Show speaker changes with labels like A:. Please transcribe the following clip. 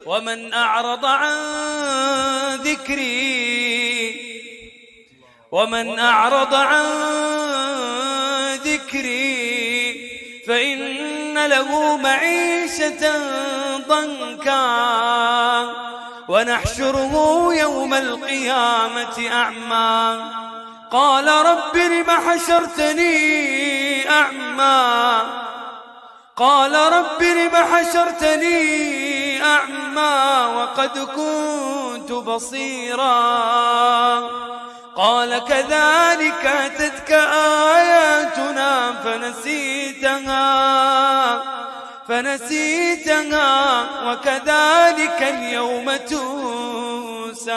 A: ومن أعرض عن ذكري فإن له معيشة ضنكا ونحشره يوم القيامة أعمى قال رب لم حشرتني أعمى وقد كنت بصيرا قال كذلك أتتك آياتنا فنسيتها وكذلك اليوم تنسى.